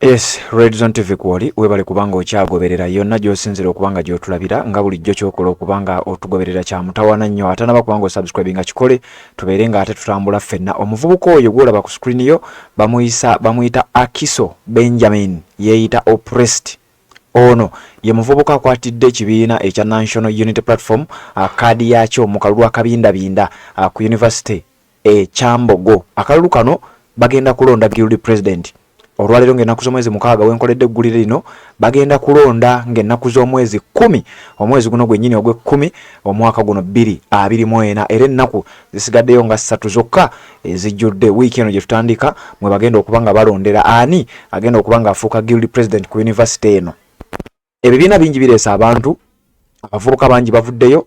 Yes, Red Zone TV kwoli webale kubanga okyagoberera yonna gy'osinzira okubanga gy'otulabira nga bulijjo ky'okola okubanga otugoberera kya mutawaana nnyo atanaba kubanga osubscribinga kikole tubeere nga ate tutambula ffenna. Omuvubuka oyo gwolaba ku screen yo bamuyita Akiso Benjamin yeeyita oppressed. Ono ye muvubuka akwatidde ekibiina ekya National Unity Platform kaadi yakyo mu kalulu akabindabinda ku University Kyambogo. Akalulu kano bagenda kulonda guild president. Olwalero ng'ennaku z'omwezi 6 wenkoledde eggulire lino bagenda kulonda ng'ennaku z'omwezi 10 omwezi guno gwennyini ogwe-10 omwaka guno 2024 era ennaku zisigaddeyo nga 3 zokka ezijjudde wiiki eno gye tutandika mwe bagenda okuba nga balondera ani agenda okuba nga afuuka guild president ku university eno. Ebibiina bingi bireesa abantu, abavubuka bangi bavuddeyo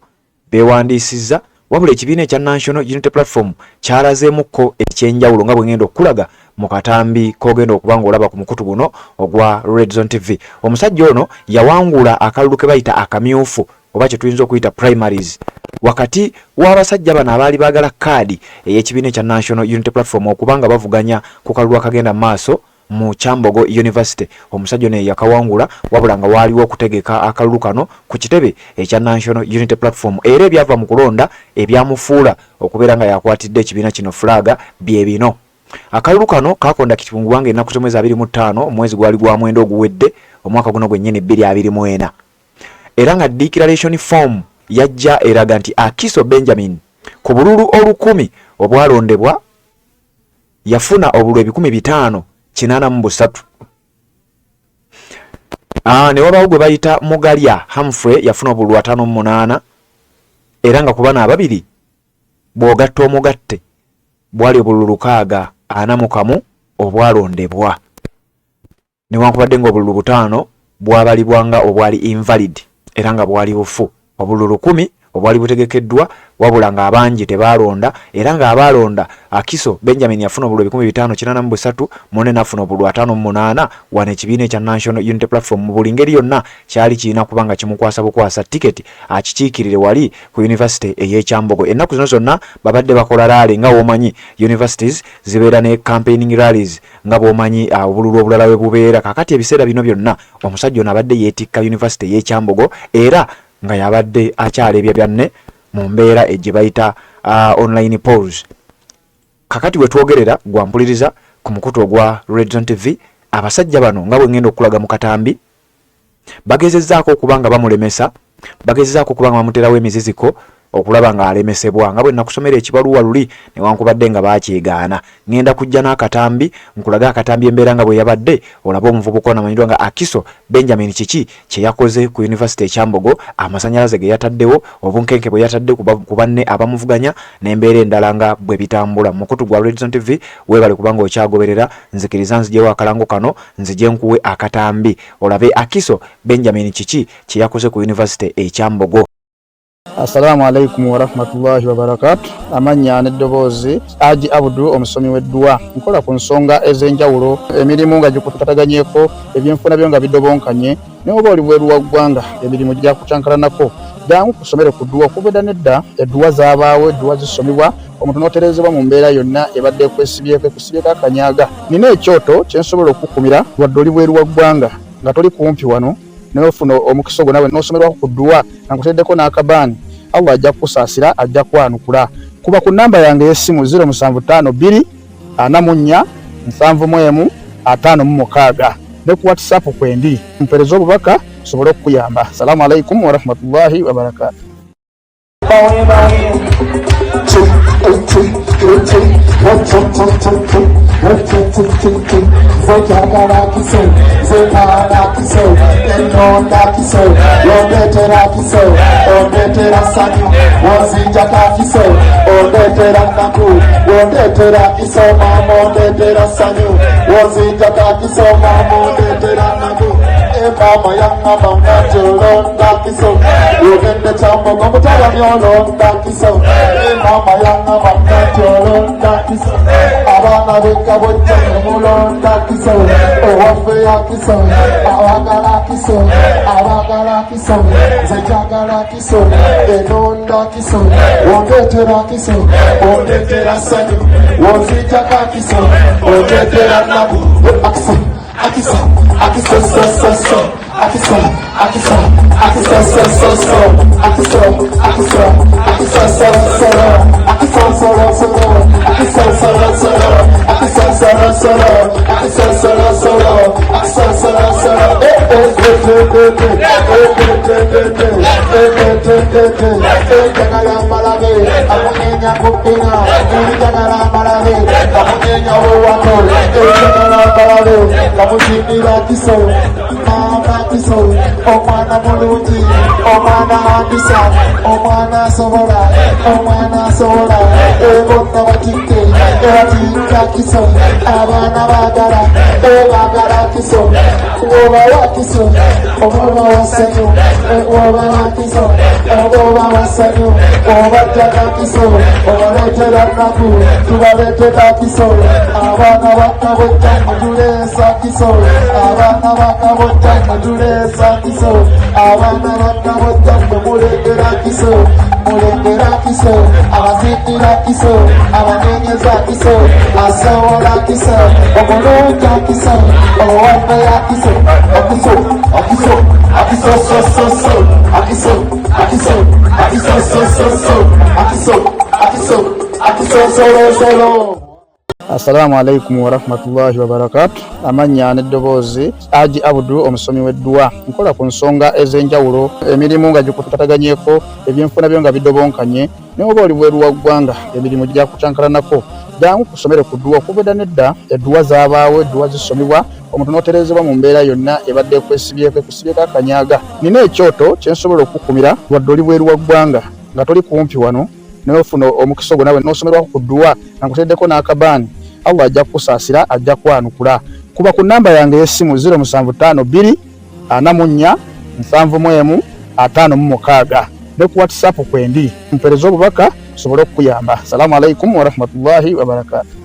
beewandiisizza wabula ekibiina ekya National Unity Platform kyalazeemukko ekyenjawulo nga bwe ngenda okulaga mu katambi kogenda okubanga olaba ku mukutu guno ogwa Red Zone TV. Omusajja ono yawangula akalulu ke bayita akamyufu oba kye tuyinza okuyita primaries wakati w'abasajja bano abaali baagala kaadi ey'ekibiina ekya National Unity Platform okubanga bavuganya ku kalulu akagenda maaso mu Kyambogo University. Omusajja ono yakawangula wabula nga waaliwo okutegeka akalulu kano ku kitebe ekya National Unity Platform era ebyava mu kulonda ebyamufuula okubeera nga yakwatidde ekibiina kino fulaga bye bino. Akalulu kano kakonda kitibungubanga ennaku z'omwezi 25 omwezi gwali gwa mwenda oguwedde omwaka guno gwennyini 2024 era nga declaration form yajja eraga nti Akiso Benjamin ku bululu 10 obwalondebwa yafuna obululu 583. Ne wabaawo gwe bayita Mugalya Humphrey yafuna obululu 58 era nga ku bana ababiri bw'ogatta omugatte bwali obululu 641 obwalondebwa newankubadde nga obululu 5 bwabalibwanga obwali invalid era nga bwali bufu. Obululu 10 obwali butegekeddwa wabula nga abangi tebalonda era nga abalonda Akiso Benjamin yafuna obululu 583 mwene nafuna obululu 58 wane ekibiina ekya National Unity Platform mu buli ngeri yonna kyali kirina kubanga kimukwasa bukwasa tiketi akikiikirire wali ku University ey'Ekyambogo. Ennaku zino zonna babadde bakola rally nga womanyi universities zibeera ne campaigning rallies nga bwomanyi obululu obulala we bubeera. Kakati ebiseera bino byonna omusajja ono abadde yeetikka University ey'Ekyambogo era nga yabadde akyalebya byanne mu mbeera ejje bayita online polls. Kakati we twogerera gwampuliriza ku mukutu ogwa Red Zone TV abasajja bano nga bwe ngenda okulaga mu katambi bagezezzaako okubanga bamulemesa, bagezezzaako okubanga bamuterawo emiziziko okulaba nga alemesebwa nga bwe nakusomera ekibaluwa luli newankubadde nga bakyegaana. Ngenda kujja n'akatambi nkulaga akatambi embeera nga bwe yabadde olaba omuvubuka onamanyirwa nga Akiso Benjamin kiki kye yakoze ku University e Kyambogo, amasanyalaze ge yataddewo, obunkenke bwe yatadde ku banne abamuvuganya n'embeera endala nga bwe bitambula. Mukutu gwa Redson TV weebale kubanga okyagoberera, nzikiriza nzijewo akalango kano nzije nkuwe akatambi olabe Akiso Benjamin kiki kye yakoze ku University e Kyambogo. Assalamu alaikum wa rahmatullahi wa barakatuh. Amanya n'eddoboozi Haji Abdul omusomi w'eddua. Nkola ku nsonga ez'enjawulo, emirimu nga gikutataganyeko, ebyenfuna byo nga bidobonkanye, ne oba oli bweru wa ggwanga emirimu gya kucankalanako. Jangu kusomere ku ddua okubeda nedda eddua zaabaawo, eddua zisomibwa omuntu n'oterezebwa mu mbeera yonna ebadde ekwesibyeko akanyaga. Nina ekyoto kye nsobola okukumira wadde oli bweru wa ggwanga nga toli kumpi wano n'ofuna omukisa ogwo nawe n'osomerwako ku ddua nga nkuteddeko n'akabaani. Allah ajja kukusaasira, ajja kwanukula. Kuba ku namba yange y'essimu 0752 44 71 56 ne ku WhatsApp kwendi mpereza obubaka sobole okukuyamba. Assalamu alaikum wa rahmatullahi wa barakatuh. Mama yanga mama jolo ndakiso yogende chambo komutala myolo ndakiso mama yanga mama jolo ndakiso abana beka bojja mulo ndakiso owafe yakiso abagala kiso zajagala kiso enonda kiso wondetera kiso wondetera sanyu wonzijaka kiso wondetera nabu akiso Akiso, Akiso, so, so, so, Akiso, Akiso, Akiso, so, so, so, Akiso, Akiso, Akiso, so, so, Akiso, so, so, Akiso, so, so, Akiso, so, so, Akiso, so, so, Akiso, so, Mujinira kiso, mama kiso, omwana mulungi, omwana ambisa, omwana sobola, ebonna batike, ebatika kiso, abana bagala kiso, woba wa kiso, oba wasanyu, woba wa kiso, oba wasanyu, oba jaga kiso, obaletera naku, tubaletera kiso, abana bakabota mujulesa kiso, abana bakabota mujulesa kiso, abana bakabota mulengera kiso, abazindira kiso, abanenyeza kiso, asobola kiso, omulunja kiso, owabeya kiso, akiso so. Assalamu alaikum wa rahmatullahi wa barakatuh. Amanya n'eddoboozi Haji Abdul omusomi w'eddua. Nkola ku nsonga ez'enjawulo, emirimu nga gikutataganyeko, ebyenfuna byo nga bidobonkanye, ne oba oli bweru wa ggwanga emirimu gya kucankalanako. Jangu kusomere ku ddua okubeda nedda eddua zaabaawo, eddua zisomibwa omuntu n'oterezebwa mu mbeera yonna ebadde ekwesibyeko akanyaga. Nina ekyoto kye nsobola okukumira wadde oli bweru wa ggwanga nga toli kumpi wano n'ofuna omukisa ogwo nawe n'osomerwako ku ddua nga nkuteddeko n'akabaani. Allah ajja kukusaasira, ajja kwanukula. Kuba ku namba yange y'essimu 0752 44 71 56 ne ku WhatsApp kwendi mpereza obubaka sobole okukuyamba. Assalamu alaikum wa rahmatullahi wa barakatuh.